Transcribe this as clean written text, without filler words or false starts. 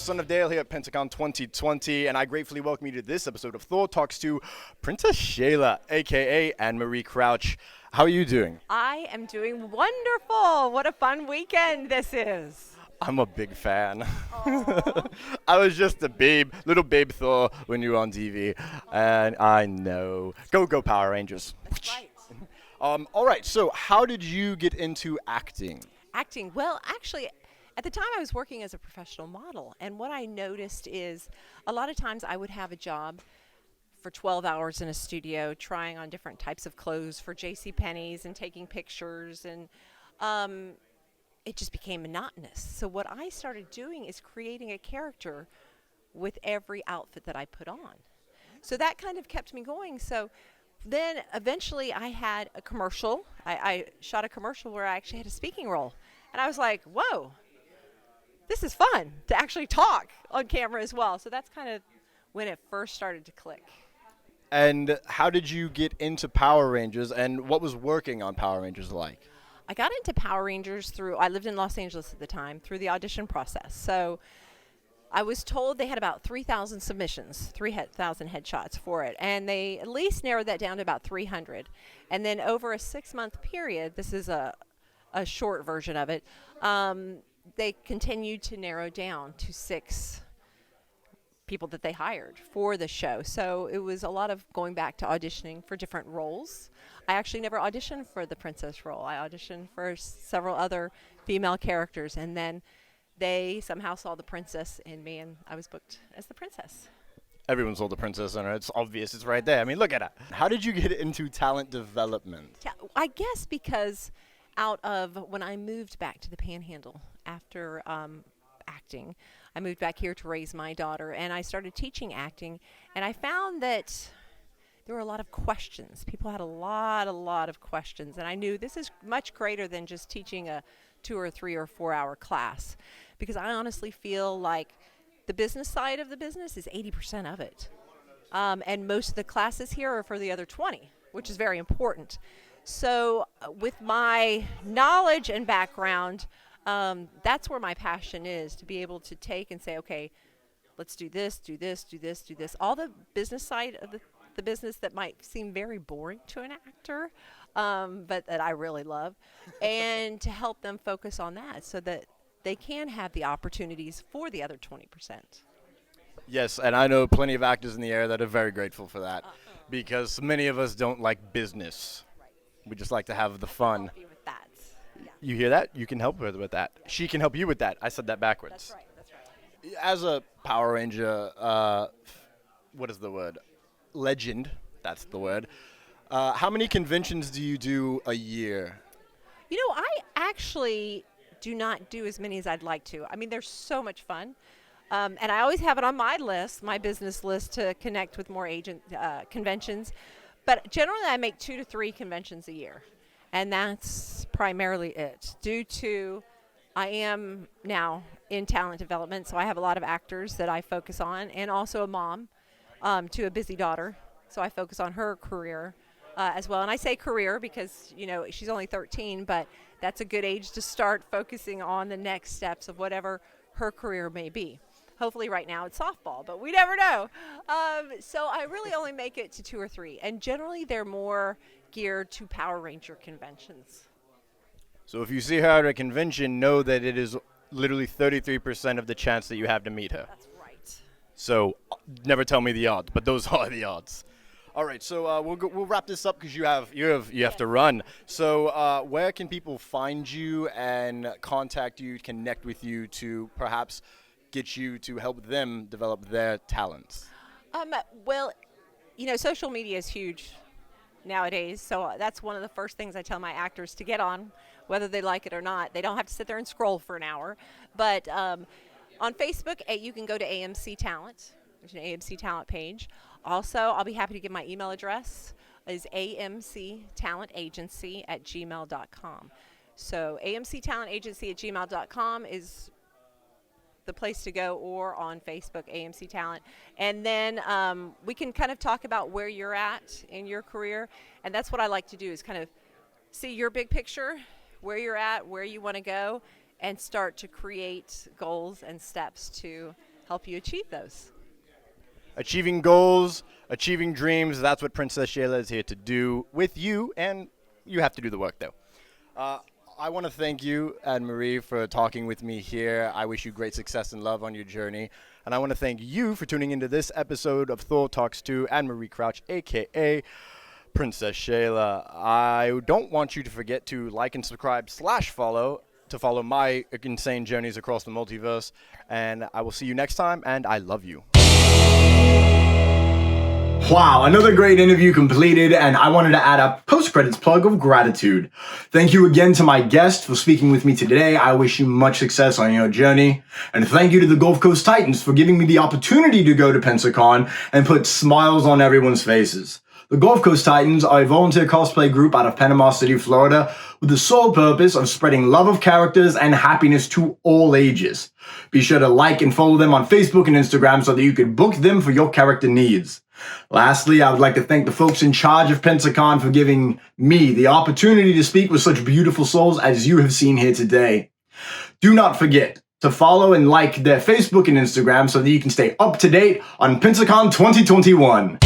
Son of Dale here at Pensacon 2020, and I gratefully welcome you to this episode of Thor Talks to Princess Shayla, a.k.a. Anne-Marie Crouch. How are you doing? I am doing wonderful. What a fun weekend this is. I'm a big fan. Aw. I was just a little babe Thor when you were on TV, and I know. Go Power Rangers. That's right. All right, so how did you get into acting? Acting. Well, actually, at the time I was working as a professional model, and what I noticed is a lot of times I would have a job for 12 hours in a studio trying on different types of clothes for JCPenney's and taking pictures, and it just became monotonous. So what I started doing is creating a character with every outfit that I put on. So that kind of kept me going. So then eventually I had a commercial. I shot a commercial where I actually had a speaking role. And I was like, whoa, this is fun to actually talk on camera as well. So that's kind of when it first started to click. And how did you get into Power Rangers, and what was working on Power Rangers like? I got into Power Rangers I lived in Los Angeles at the time, through the audition process. So I was told they had about 3,000 submissions, 3,000 headshots for it. And they at least narrowed that down to about 300. And then over a 6-month period, this is a short version of it, they continued to narrow down to 6 people that they hired for the show. So it was a lot of going back to auditioning for different roles. I actually never auditioned for the princess role. I auditioned for several other female characters, and then they somehow saw the princess in me, and I was booked as the princess. Everyone saw the princess in her. It's obvious. It's right there. I mean, look at it. How did you get into talent development? Yeah, I guess because out of when I moved back to the Panhandle after acting, I moved back here to raise my daughter, and I started teaching acting, and I found that there were a lot of questions. People had a lot of questions, and I knew this is much greater than just teaching a 2 or 3 or 4 hour class, because I honestly feel like the business side of the business is 80% of it, and most of the classes here are for the other 20, which is very important. So with my knowledge and background, that's where my passion is, to be able to take and say, okay, let's do this, do this, do this, do this. All the business side of the business that might seem very boring to an actor, but that I really love, and to help them focus on that so that they can have the opportunities for the other 20%. Yes, and I know plenty of actors in the area that are very grateful for that, because many of us don't like business. Right. We just like to have the fun. Help you with that. Yeah. You hear that? You can help her with that. She can help you with that. I said that backwards. That's right. That's right. As a Power Ranger, what is the word? Legend, that's the word. How many conventions do you do a year? You know, I actually do not do as many as I'd like to. I mean, they're so much fun. And I always have it on my list, my business list, to connect with more conventions. But generally, I make 2 to 3 conventions a year. And that's primarily it. Due to, I am now in talent development, so I have a lot of actors that I focus on, and also a mom to a busy daughter. So I focus on her career as well. And I say career because, you know, she's only 13, but that's a good age to start focusing on the next steps of whatever her career may be. Hopefully right now it's softball, but we never know. So I really only make it to 2 or 3. And generally they're more geared to Power Ranger conventions. So if you see her at a convention, know that it is literally 33% of the chance that you have to meet her. That's right. So never tell me the odds, but those are the odds. All right, so we'll wrap this up because you have to run. So where can people find you and contact you, connect with you to perhaps get you to help them develop their talents? Well, you know, social media is huge nowadays, so that's one of the first things I tell my actors to get on, whether they like it or not. They don't have to sit there and scroll for an hour. But on Facebook, you can go to AMC Talent. There's an AMC Talent page. Also, I'll be happy to give my email address. Is amctalentagency@gmail.com. So amctalentagency@gmail.com is the place to go, or on Facebook, AMC Talent. And then we can kind of talk about where you're at in your career. And that's what I like to do, is kind of see your big picture, where you're at, where you want to go, and start to create goals and steps to help you achieve those. Achieving goals, achieving dreams, that's what Princess Shayla is here to do with you, and you have to do the work, though. I want to thank you, Anne-Marie, for talking with me here. I wish you great success and love on your journey. And I want to thank you for tuning into this episode of Thor Talks to Anne-Marie Crouch, a.k.a. Princess Shayla. I don't want you to forget to like and subscribe / follow to follow my insane journeys across the multiverse. And I will see you next time, and I love you. Wow, another great interview completed, and I wanted to add a post-credits plug of gratitude. Thank you again to my guest for speaking with me today. I wish you much success on your journey. And thank you to the Gulf Coast Titans for giving me the opportunity to go to Pensacon and put smiles on everyone's faces. The Gulf Coast Titans are a volunteer cosplay group out of Panama City, Florida, with the sole purpose of spreading love of characters and happiness to all ages. Be sure to like and follow them on Facebook and Instagram so that you can book them for your character needs. Lastly, I would like to thank the folks in charge of Pensacon for giving me the opportunity to speak with such beautiful souls as you have seen here today. Do not forget to follow and like their Facebook and Instagram so that you can stay up to date on Pensacon 2021.